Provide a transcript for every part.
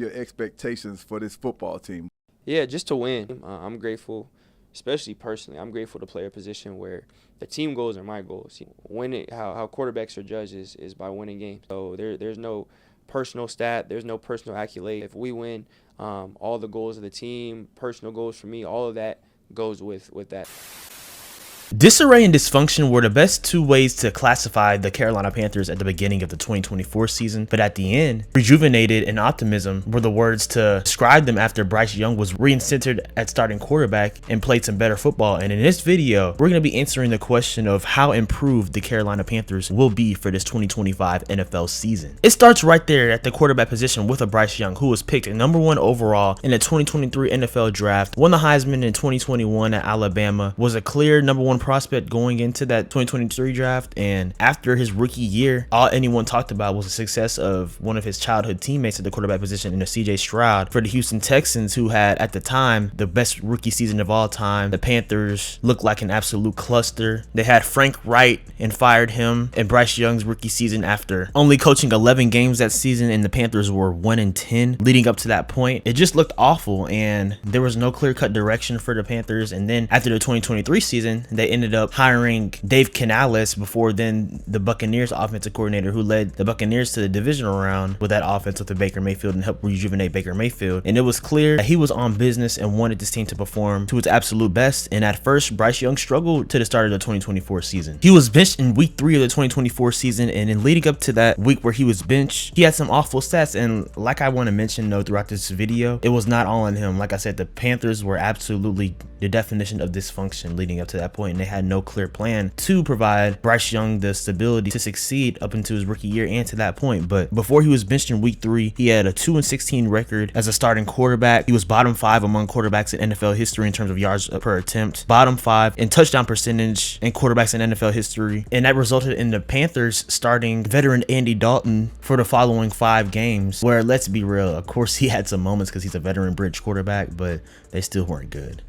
Your expectations for this football team? Yeah, just to win. I'm grateful, especially personally. I'm grateful to play a position where the team goals are my goals. Winning, how quarterbacks are judged is by winning games. So there's no personal stat, there's no personal accolade. If we win, all the goals of the team, personal goals for me, all of that goes with that. Disarray and dysfunction were the best two ways to classify the Carolina Panthers at the beginning of the 2024 season, but at the end, rejuvenated and optimism were the words to describe them after Bryce Young was reincentered at starting quarterback and played some better football. And in this video, we're going to be answering the question of how improved the Carolina Panthers will be for this 2025 NFL season. It starts right there at the quarterback position with a Bryce Young, who was picked #1 overall in the 2023 NFL draft, won the Heisman in 2021 at Alabama, was a clear #1 prospect going into that 2023 draft, and after his rookie year, all anyone talked about was the success of one of his childhood teammates at the quarterback position in CJ Stroud for the Houston Texans, who had at the time the best rookie season of all time. The Panthers looked like an absolute cluster. They had Frank Wright and fired him in Bryce Young's rookie season after only coaching 11 games that season, and the Panthers were 1-10 leading up to that point. It just looked awful, and there was no clear-cut direction for the Panthers. And then after the 2023 season, they ended up hiring Dave Canales, before then the Buccaneers offensive coordinator, who led the Buccaneers to the divisional round with that offense with Baker Mayfield and helped rejuvenate Baker Mayfield. And it was clear that he was on business and wanted this team to perform to its absolute best. And at first, Bryce Young struggled to the start of the 2024 season. He was benched in week 3 of the 2024 season, and in leading up to that week where he was benched, he had some awful stats. And like I want to mention though throughout this video, it was not all on him. Like I said, the Panthers were absolutely the definition of dysfunction leading up to that point, and they had no clear plan to provide Bryce Young the stability to succeed up into his rookie year and to that point. But before he was benched in week 3, he had a 2-16 record as a starting quarterback. He was bottom 5 among quarterbacks in NFL history in terms of yards per attempt, bottom 5 in touchdown percentage in quarterbacks in NFL history, and that resulted in the Panthers starting veteran Andy Dalton for the following 5 games, where, let's be real, of course he had some moments because he's a veteran bridge quarterback, but they still weren't good.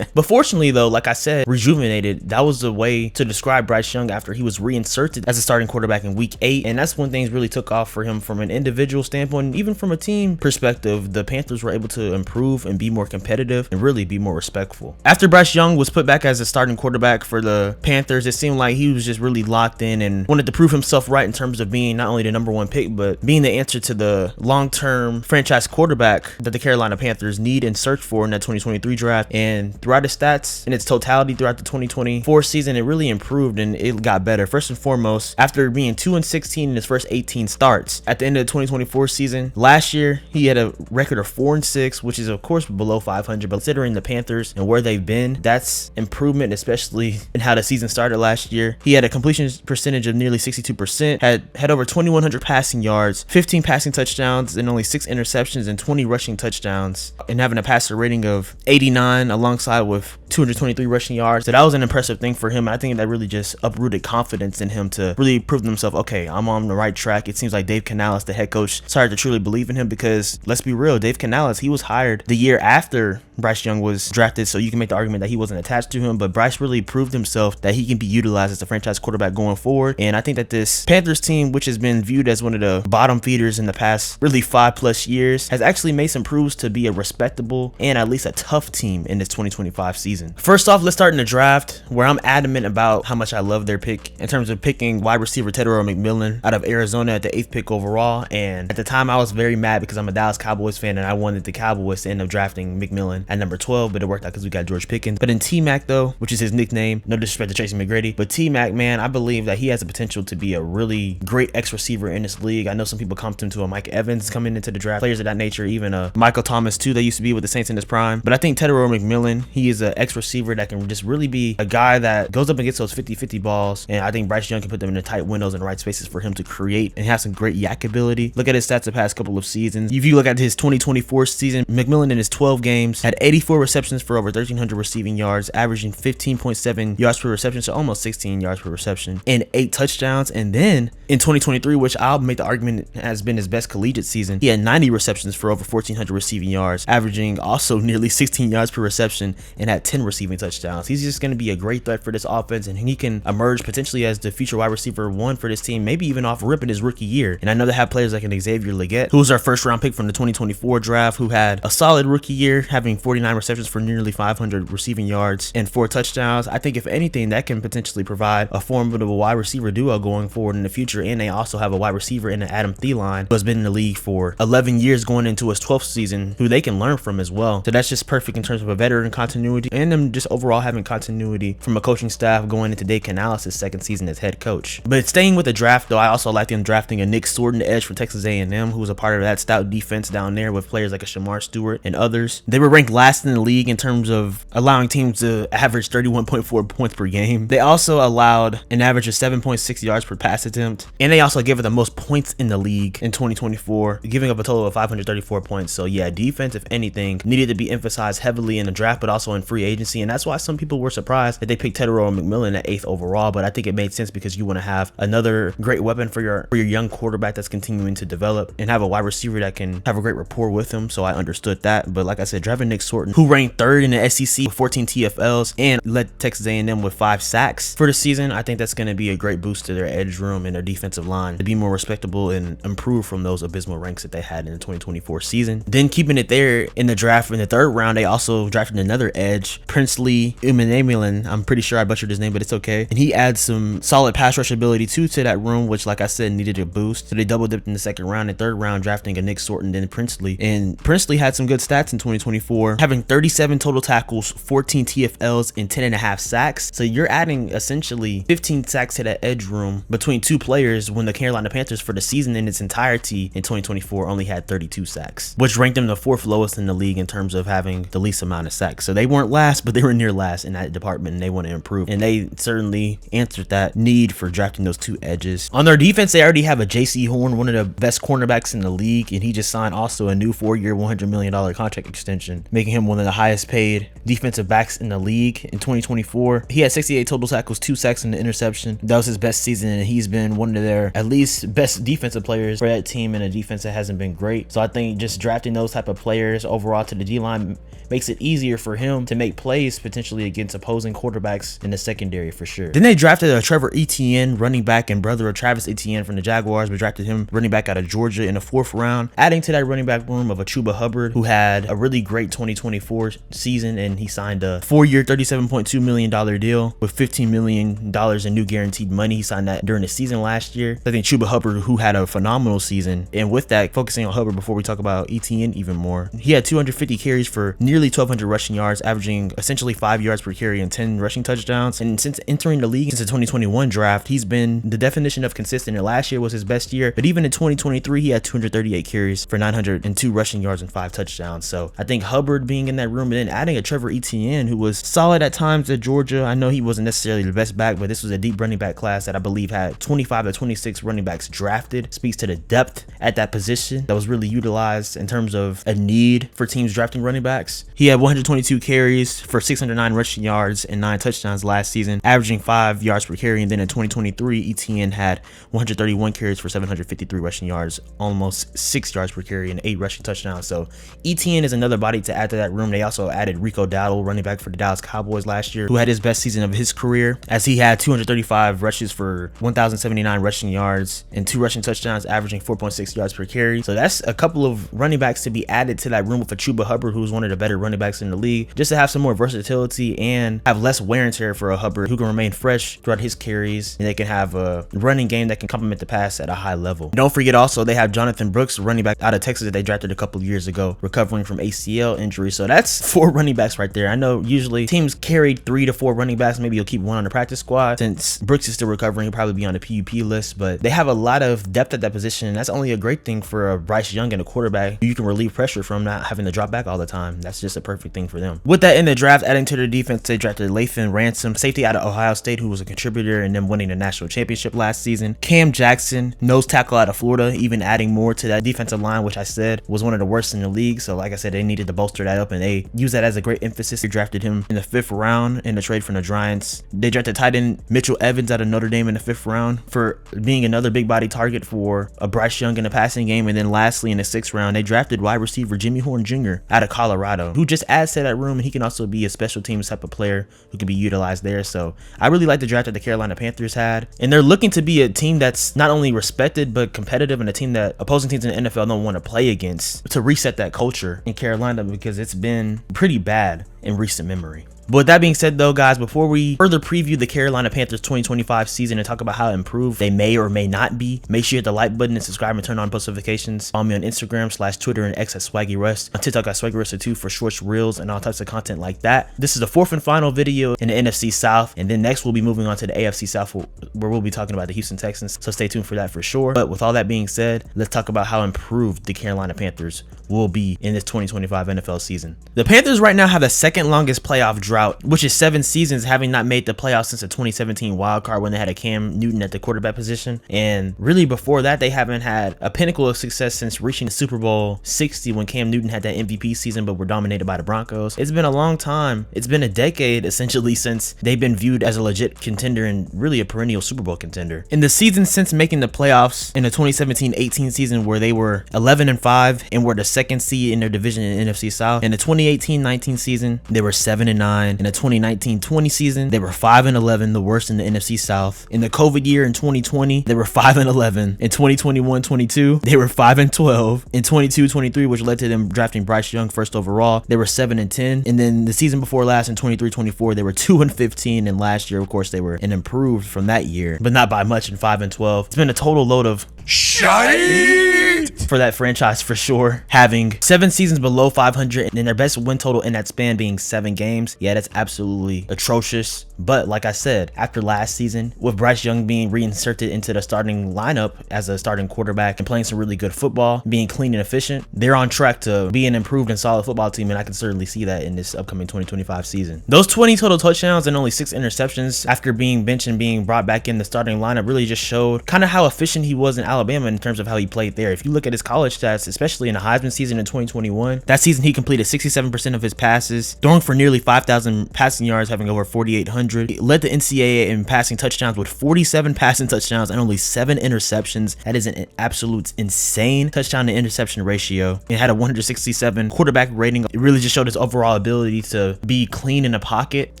But fortunately though, like I said, rejuvenated, that was the way to describe Bryce Young after he was reinserted as a starting quarterback in week 8. And that's when things really took off for him from an individual standpoint, and even from a team perspective. The Panthers were able to improve and be more competitive and really be more respectful. After Bryce Young was put back as a starting quarterback for the Panthers, it seemed like he was just really locked in and wanted to prove himself right in terms of being not only the #1 pick, but being the answer to the long-term franchise quarterback that the Carolina Panthers need and search for in that 2023 draft. And throughout his stats in its totality throughout the 2024 season, it really improved and it got better. First and foremost, after being 2-16 in his first 18 starts at the end of the 2024 season, last year he had a record of 4-6, which is of course below 500, but considering the Panthers and where they've been, that's improvement, especially in how the season started last year. He had a completion percentage of nearly 62%, had over 2,100 passing yards, 15 passing touchdowns, and only 6 interceptions and 20 rushing touchdowns, and having a passer rating of 89 alongside with 223 rushing yards. So that was an impressive thing for him. I think that really just uprooted confidence in him to really prove to himself, okay, I'm on the right track. It seems like Dave Canales, the head coach, started to truly believe in him, because let's be real, Dave Canales, he was hired the year after Bryce Young was drafted, so you can make the argument that he wasn't attached to him, but Bryce really proved himself that he can be utilized as a franchise quarterback going forward. And I think that this Panthers team, which has been viewed as one of the bottom feeders in the past really 5+ years, has actually made some proves to be a respectable and at least a tough team in this 2025 season. First off, let's start in the draft, where I'm adamant about how much I love their pick in terms of picking wide receiver Tedero McMillan out of Arizona at the 8th pick overall. And at the time I was very mad because I'm a Dallas Cowboys fan and I wanted the Cowboys to end up drafting McMillan at number 12, but it worked out because we got George Pickens. But in T-Mac though, which is his nickname, no disrespect to Tracy McGrady, but T-Mac, man, I believe that he has the potential to be a really great X receiver in this league. I know some people comped him to a Mike Evans coming into the draft, players of that nature, even a Michael Thomas too, that used to be with the Saints in his prime. But I think Tedero McMillan, he is an X receiver that can just really be a guy that goes up and gets those 50-50 balls, and I think Bryce Young can put them in the tight windows and the right spaces for him to create and have some great yak ability. Look at his stats the past couple of seasons. If you look at his 2024 season, McMillan in his 12 games had 84 receptions for over 1,300 receiving yards, averaging 15.7 yards per reception, so almost 16 yards per reception, and 8 touchdowns. And then In 2023, which I'll make the argument has been his best collegiate season, he had 90 receptions for over 1,400 receiving yards, averaging also nearly 16 yards per reception, and had 10 receiving touchdowns. He's just going to be a great threat for this offense, and he can emerge potentially as the future wide receiver 1 for this team, maybe even off rip in his rookie year. And I know they have players like an Xavier Legette, who was our first round pick from the 2024 draft, who had a solid rookie year, having 49 receptions for nearly 500 receiving yards and 4 touchdowns. I think if anything, that can potentially provide a formidable wide receiver duo going forward in the future. And they also have a wide receiver in Adam Thielen, who has been in the league for 11 years going into his 12th season, who they can learn from as well. So that's just perfect in terms of a veteran continuity and them just overall having continuity from a coaching staff going into Dave Canales' second season as head coach. But staying with the draft though, I also like them drafting a Nick Sorton edge from Texas A&M, who was a part of that stout defense down there with players like a Shamar Stewart and others. They were ranked last in the league in terms of allowing teams to average 31.4 points per game. They also allowed an average of 7.6 yards per pass attempt, and they also gave it the most points in the league in 2024, giving up a total of 534 points. So yeah, defense, if anything, needed to be emphasized heavily in the draft, but also in free agency, and that's why some people were surprised that they picked Tedero McMillan at 8th overall. But I think it made sense because you want to have another great weapon for your young quarterback that's continuing to develop, and have a wide receiver that can have a great rapport with him. So I understood that. But like I said, drafting Nick Sorton, who ranked 3rd in the SEC with 14 TFLs and led Texas A&M with 5 sacks for the season, I think that's going to be a great boost to their edge room and their defensive line to be more respectable and improve from those abysmal ranks that they had in the 2024 season. Then keeping it there in the draft in the 3rd round, they also drafted another edge, Princely Umanamilan. I'm pretty sure I butchered his name, but it's okay. And he adds some solid pass rush ability too to that room, which like I said needed a boost. So they double dipped in the 2nd round and 3rd round, drafting a Nick Sorton, then Princely. And Princely had some good stats in 2024, having 37 total tackles, 14 TFLs, and 10.5 sacks. So you're adding essentially 15 sacks to that edge room between 2 players when the Carolina Panthers for the season in its entirety in 2024 only had 32 sacks, which ranked them the 4th lowest in the league in terms of having the least amount of sacks. So they weren't last, but they were near last in that department, and they want to improve. And they certainly answered that need for drafting those 2 edges. On their defense, they already have a JC Horn, one of the best cornerbacks in the league, and he just signed also a new 4-year, $100 million contract extension, making him one of the highest paid defensive backs in the league in 2024. He had 68 total tackles, 2 sacks, and an interception. That was his best season, and he's been one of their at least best defensive players for that team in a defense that hasn't been great. So I think just drafting those type of players overall to the D-line makes it easier for him to make plays potentially against opposing quarterbacks in the secondary for sure. Then they drafted a Trevor Etienne, running back and brother of Travis Etienne from the Jaguars, but drafted him running back out of Georgia in the 4th round, adding to that running back room of a Chuba Hubbard, who had a really great 2024 season, and he signed a 4-year, $37.2 million deal with $15 million in new guaranteed money. He signed that during the season last year. I think Chuba Hubbard, who had a phenomenal season, and with that, focusing on Hubbard before we talk about Etienne even more, he had 250 carries for nearly 1,200 rushing yards, averaging essentially 5 yards per carry and 10 rushing touchdowns. And since entering the league, since the 2021 draft, he's been the definition of consistent. And last year was his best year, but even in 2023, he had 238 carries for 902 rushing yards and 5 touchdowns. So I think Hubbard being in that room and then adding a Trevor Etienne, who was solid at times at Georgia. I know he wasn't necessarily the best back, but this was a deep running back class that I believe had 25 to 26 running backs drafted. Speaks to the depth at that position that was really utilized in terms of a need for teams drafting running backs. He had 122 carries for 609 rushing yards and 9 touchdowns last season, averaging 5 yards per carry. And then in 2023, Etienne had 131 carries for 753 rushing yards, almost 6 yards per carry and 8 rushing touchdowns. So Etienne is another body to add to that room. They also added Rico Dowdle, running back for the Dallas Cowboys last year, who had his best season of his career, as he had 235 rushes for 1,079 rushing yards and 2 rushing touchdowns, averaging 4.6 yards per carry. So that's a couple of running backs to be added to that room with a Chuba Hubbard, who's one of the better running backs in the league, just to have some more versatility and have less wear and tear for a Hubbard who can remain fresh throughout his carries, and they can have a running game that can complement the pass at a high level. Don't forget also they have Jonathan Brooks, running back out of Texas that they drafted a couple years ago, recovering from ACL injury. So that's 4 running backs right there. I know usually teams carried 3 to 4 running backs. Maybe you'll keep one on the practice squad. Since Brooks is still recovering, he'll probably be on the PUP list, but they have a lot of depth at that position, and that's only a great thing for a Bryce Young and a quarterback who you can relieve pressure from not having to drop back all the time. That's just a perfect thing for them. With that in the draft, adding to their defense, they drafted Lathan Ransom, safety out of Ohio State, who was a contributor and then winning the national championship last season. Cam Jackson, nose tackle out of Florida, even adding more to that defensive line, which I said was one of the worst in the league. So like I said, they needed to bolster that up, and they used that as a great emphasis. They drafted him in the 5th round in the trade from the Giants. They drafted tight end Mitchell Evans out of Notre Dame in the 5th round for being another big body target for a Bryce Young in the passing game. And then lastly, in the 6th round, they drafted wide receiver Jimmy Horn Jr. out of Colorado, who just adds to that room, and he can also be a special teams type of player who can be utilized there. So I really like the draft that the Carolina Panthers had, and they're looking to be a team that's not only respected but competitive, and a team that opposing teams in the NFL don't want to play against, to reset that culture in Carolina, because it's been pretty bad in recent memory. But with that being said, though, guys, before we further preview the Carolina Panthers 2025 season and talk about how improved they may or may not be, make sure you hit the like button and subscribe and turn on post notifications. Follow me on Instagram, Twitter, and X at SwaggyRust. On TikTok at SwaggyRust2 for shorts, reels, and all types of content like that. This is the 4th and final video in the NFC South, and then next we'll be moving on to the AFC South, where we'll be talking about the Houston Texans. So stay tuned for that for sure. But with all that being said, let's talk about how improved the Carolina Panthers will be in this 2025 NFL season. The Panthers right now have the 2nd longest playoff drought, which is 7 seasons, having not made the playoffs since the 2017 wild card when they had a Cam Newton at the quarterback position. And really before that, they haven't had a pinnacle of success since reaching the Super Bowl 60 when Cam Newton had that MVP season but were dominated by the Broncos. It's been a long time. It's been a decade essentially since they've been viewed as a legit contender and really a perennial Super Bowl contender. In the season since making the playoffs in the 2017-18 season, where they were 11-5 and were the 2nd seed in their division in NFC South. In the 2018-19 season, they were 7-9. In the 2019-20 season, they were 5-11, the worst in the NFC South. In the COVID year in 2020, they were 5-11. In 2021-22, they were 5-12. In 22-23, which led to them drafting Bryce Young first overall, they were 7-10. And then the season before last, in 23-24, they were 2-15. And last year, of course, they were an improved from that year, but not by much, in 5-12. It's been a total load of shite for that franchise for sure, having 7 seasons below 500 and their best win total in that span being 7 games. Yeah, that's absolutely atrocious. But like I said, after last season, with Bryce Young being reinserted into the starting lineup as a starting quarterback and playing some really good football, being clean and efficient, they're on track to be an improved and solid football team, and I can certainly see that in this upcoming 2025 season. Those 20 total touchdowns and only 6 interceptions after being benched and being brought back in the starting lineup really just showed kind of how efficient he was in Alabama in terms of how he played there. If you look at his college stats, especially in the Heisman season in 2021, that season he completed 67% of his passes, throwing for nearly 5,000 passing yards, having over 4,800. He led the NCAA in passing touchdowns with 47 passing touchdowns and only 7 interceptions. That is an absolute insane touchdown to interception ratio. It had a 167 quarterback rating. It really just showed his overall ability to be clean in the pocket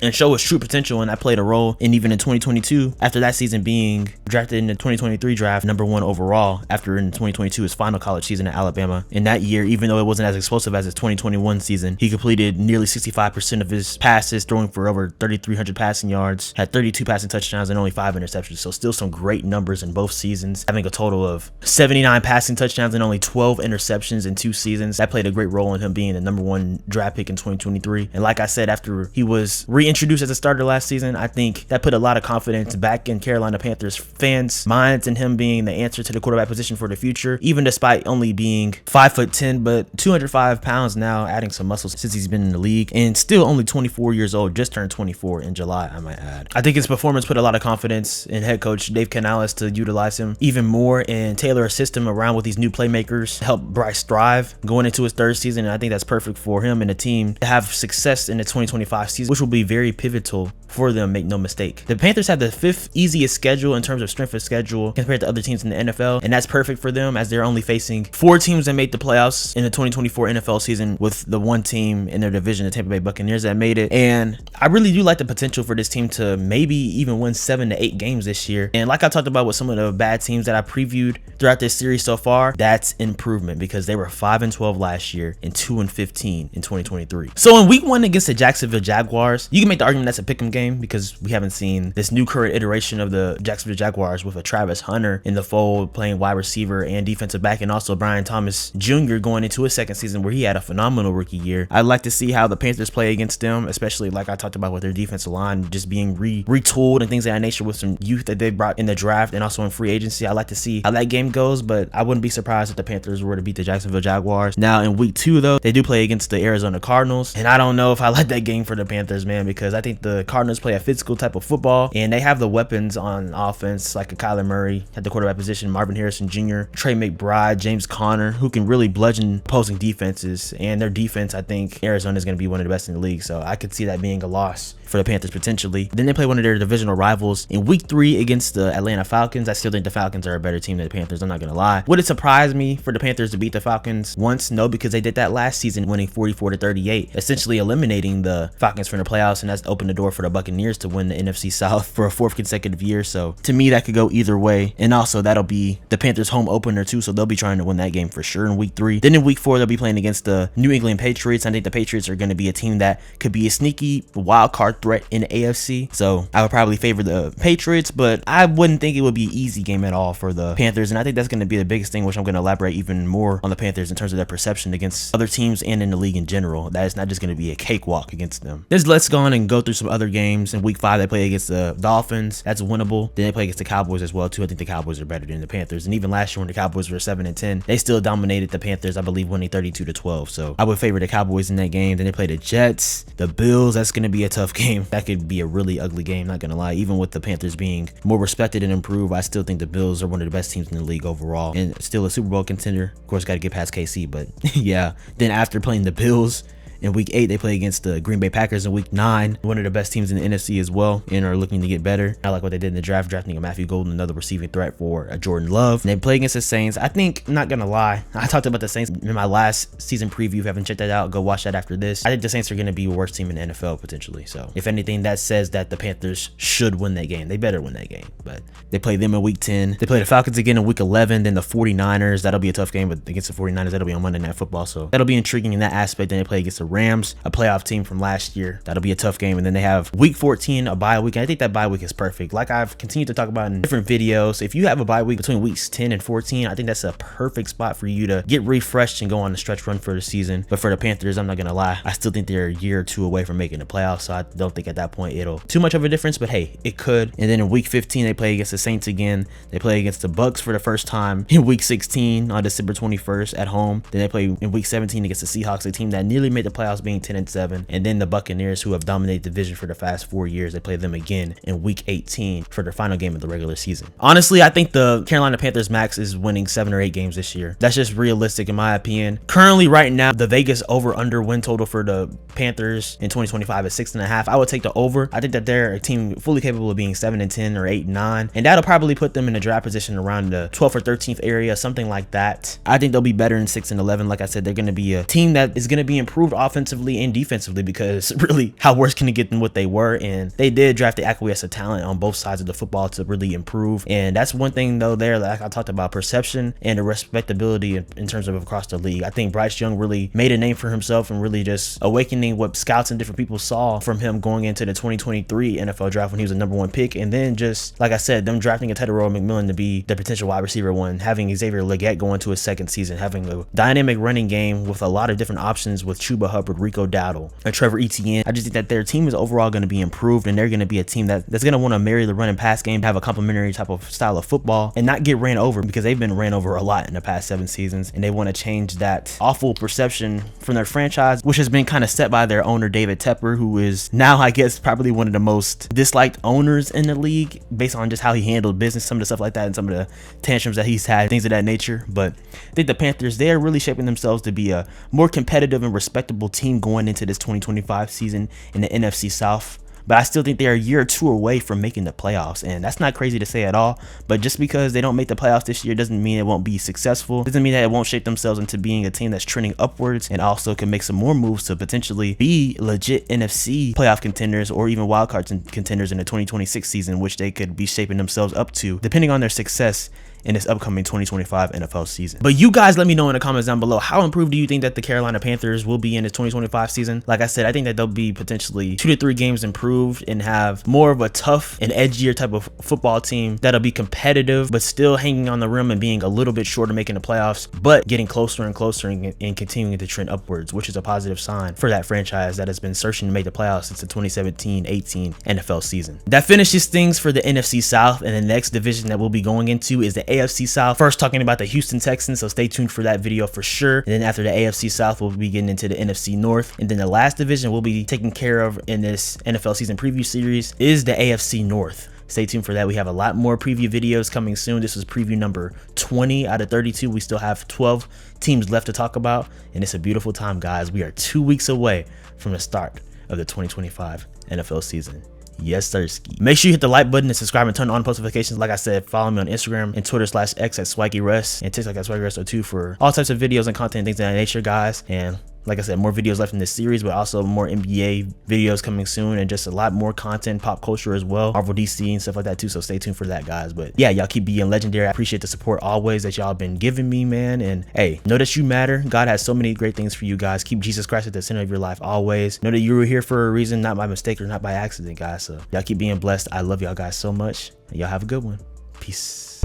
and show his true potential, and that played a role. And even in 2022, after that season being drafted in the 2023 draft, #1 overall, after in 2022 his final college season at Alabama. In that year, even though it wasn't as explosive as his 2021 season, he completed nearly 65% of his passes, throwing for over 3,300 passing yards, had 32 passing touchdowns and only 5 interceptions. So still some great numbers in both seasons, having a total of 79 passing touchdowns and only 12 interceptions in 2 seasons. That played a great role in him being the #1 draft pick in 2023. And like I said, after he was reintroduced as a starter last season, I think that put a lot of confidence back in Carolina Panthers fans' minds and him being the answer to the quarterback position for the future, even despite only being 5'10", but 205 pounds now, adding some muscles since he's been in the league, and still only 24 years old, just turned 24 in July, I might add. I think his performance put a lot of confidence in head coach Dave Canales to utilize him even more and tailor a system around with these new playmakers to help Bryce thrive going into his 3rd season. And I think that's perfect for him and the team to have success in the 2025 season, which will be very pivotal for them, make no mistake. The Panthers have the 5th easiest schedule in terms of strength of schedule compared to other teams in the NFL, and that's perfect for them as they're only facing 4 teams that made the playoffs in the 2024 NFL season, with the 1 team in their division, the Tampa Bay Buccaneers, that made it. And I really do like the potential for this team to maybe even win 7 to 8 games this year. And like I talked about with some of the bad teams that I previewed throughout this series so far, that's improvement, because they were 5-12 last year and 2-15 in 2023. So in week 1 against the Jacksonville Jaguars, you can make the argument that's a pick'em game because we haven't seen this new current iteration of the Jacksonville Jaguars with a Travis Hunter in the fold playing wide receiver and defensive back, and also Brian Thomas Jr. going into his 2nd season where he had a phenomenal rookie year. I'd like to see how the Panthers play against them, especially like I talked about with their defensive line just being retooled and things of that nature with some youth that they brought in the draft and also in free agency. I'd like to see how that game goes, but I wouldn't be surprised if the Panthers were to beat the Jacksonville Jaguars. Now in week 2 though, they do play against the Arizona Cardinals, and I don't know if I like that game for the Panthers, man, because I think the Cardinals Cardinals play a physical type of football, and they have the weapons on offense like a Kyler Murray at the quarterback position, Marvin Harrison Jr., Trey McBride, James Conner, who can really bludgeon opposing defenses. And their defense, I think Arizona is going to be one of the best in the league, so I could see that being a loss for the Panthers potentially. Then they play one of their divisional rivals in week 3 against the Atlanta Falcons. I still think the Falcons are a better team than the Panthers, I'm not gonna lie. Would it surprise me for the Panthers to beat the Falcons once? No, because they did that last season, winning 44-38, essentially eliminating the Falcons from the playoffs, and that's opened the door for the Buccaneers to win the NFC South for a 4th consecutive year. So to me, that could go either way, and also that'll be the Panthers home opener too, so they'll be trying to win that game for sure in week 3. Then in week 4, they'll be playing against the New England Patriots. I think the Patriots are going to be a team that could be a sneaky wild card threat in the AFC. So I would probably favor the Patriots, but I wouldn't think it would be an easy game at all for the Panthers. And I think that's going to be the biggest thing, which I'm going to elaborate even more on the Panthers in terms of their perception against other teams and in the league in general. That is not just going to be a cakewalk against them. Let's go on and go through some other games. In week 5, they play against the Dolphins. That's winnable. Then they play against the Cowboys as well too. I think the Cowboys are better than the Panthers. And even last year when the Cowboys were 7-10, they still dominated the Panthers, I believe, winning 32-12. So I would favor the Cowboys in that game. Then they play the Jets, the Bills. That's going to be a tough game. That could be a really ugly game, not gonna lie. Even with the Panthers being more respected and improved, I still think the Bills are one of the best teams in the league overall, and still a Super Bowl contender. Of course, got to get past KC, but yeah. Then after playing the Bills in week 8, they play against the Green Bay Packers in week 9, one of the best teams in the NFC as well, and are looking to get better. I like what they did in the draft, drafting a Matthew Golden, another receiving threat for Jordan Love. And they play against the Saints. I think, not gonna lie, I talked about the Saints in my last season preview. If you haven't checked that out, go watch that after this. I think the Saints are gonna be the worst team in the NFL potentially. So if anything, that says that the Panthers should win that game. They better win that game. But they play them in week 10. They play the Falcons again in week 11. Then the 49ers. That'll be a tough game, but against the 49ers, that'll be on Monday Night Football. So that'll be intriguing in that aspect. Then they play against the Rams, a playoff team from last year. That'll be a tough game. And then they have week 14, a bye week. And I think that bye week is perfect. Like I've continued to talk about in different videos, if you have a bye week between weeks 10 and 14, I think that's a perfect spot for you to get refreshed and go on a stretch run for the season. But for the Panthers, I'm not gonna lie, I still think they're a year or two away from making the playoffs, so I don't think at that point it'll too much of a difference, but hey, it could. And then in week 15, they play against the Saints again. They play against the Bucks for the first time in week 16 on December 21st at home. Then they play in week 17 against the Seahawks, a team that nearly made the playoffs, being 10-7. And then the Buccaneers, who have dominated the division for the past 4 years, they play them again in week 18 for their final game of the regular season. Honestly, I think the Carolina Panthers max is winning 7 or 8 games this year. That's just realistic in my opinion. Currently, right now, the Vegas over-under win total for the Panthers in 2025 is 6.5. I would take the over. I think that they're a team fully capable of being 7-10 or 8-9, and that'll probably put them in a draft position around the 12th or 13th area, something like that. I think they'll be better in 6-11. Like I said, they're going to be a team that is going to be improved offensively and defensively, because really, how worse can it get than what they were? And they did draft the acquiesce of talent on both sides of the football to really improve. And that's one thing though there, like I talked about, perception and the respectability in terms of across the league. I think Bryce Young really made a name for himself and really just awakening what scouts and different people saw from him going into the 2023 NFL draft when he was a #1 pick. And then just, like I said, them drafting a Tedero McMillan to be the potential wide receiver one, having Xavier Legette go into his second season, having a dynamic running game with a lot of different options with Chuba Hubbard, Rico Dowdle, and Trevor Etienne. I just think that their team is overall going to be improved, and they're going to be a team that's going to want to marry the run and pass game, have a complementary type of style of football, and not get ran over, because they've been ran over a lot in the past 7 seasons, and they want to change that awful perception from their franchise, which has been kind of set by their owner, David Tepper, who is now, I guess, probably one of the most disliked owners in the league based on just how he handled business, some of the stuff like that, and some of the tantrums that he's had, things of that nature. But I think the Panthers, they're really shaping themselves to be a more competitive and respectable team going into this 2025 season in the NFC South. But I still think they're a year or two away from making the playoffs, and that's not crazy to say at all. But just because they don't make the playoffs this year doesn't mean it won't be successful. Doesn't mean that it won't shape themselves into being a team that's trending upwards, and also can make some more moves to potentially be legit NFC playoff contenders or even wildcard contenders in the 2026 season, which they could be shaping themselves up to depending on their success in this upcoming 2025 NFL season. But you guys let me know in the comments down below, how improved do you think that the Carolina Panthers will be in this 2025 season? Like I said, I think that they'll be potentially 2 to 3 games improved and have more of a tough and edgier type of football team that'll be competitive, but still hanging on the rim and being a little bit short of making the playoffs, but getting closer and closer and continuing to trend upwards, which is a positive sign for that franchise that has been searching to make the playoffs since the 2017-18 NFL season. That finishes things for the NFC South, and the next division that we'll be going into is the AFC South, first talking about the Houston Texans, so stay tuned for that video for sure. And then after the AFC South, we'll be getting into the NFC North. And then the last division we'll be taking care of in this NFL season preview series is the AFC North. Stay tuned for that. We have a lot more preview videos coming soon. This was preview number 20 out of 32. We still have 12 teams left to talk about, and it's a beautiful time, guys. We are 2 weeks away from the start of the 2025 NFL season. Yes, sir. Make sure you hit the like button and subscribe and turn on post notifications. Like I said, follow me on Instagram and Twitter /X at SwaggyRuss and TikTok at SwaggyRuss02 for all types of videos and content, things of that nature, guys. And like I said, more videos left in this series, but also more NBA videos coming soon and just a lot more content, pop culture as well, Marvel, DC and stuff like that too. So stay tuned for that, guys. But yeah, y'all keep being legendary. I appreciate the support always that y'all been giving me, man. And hey, know that you matter. God has so many great things for you guys. Keep Jesus Christ at the center of your life always. Know that you were here for a reason, not by mistake or not by accident, guys. So y'all keep being blessed. I love y'all guys so much. And y'all have a good one. Peace.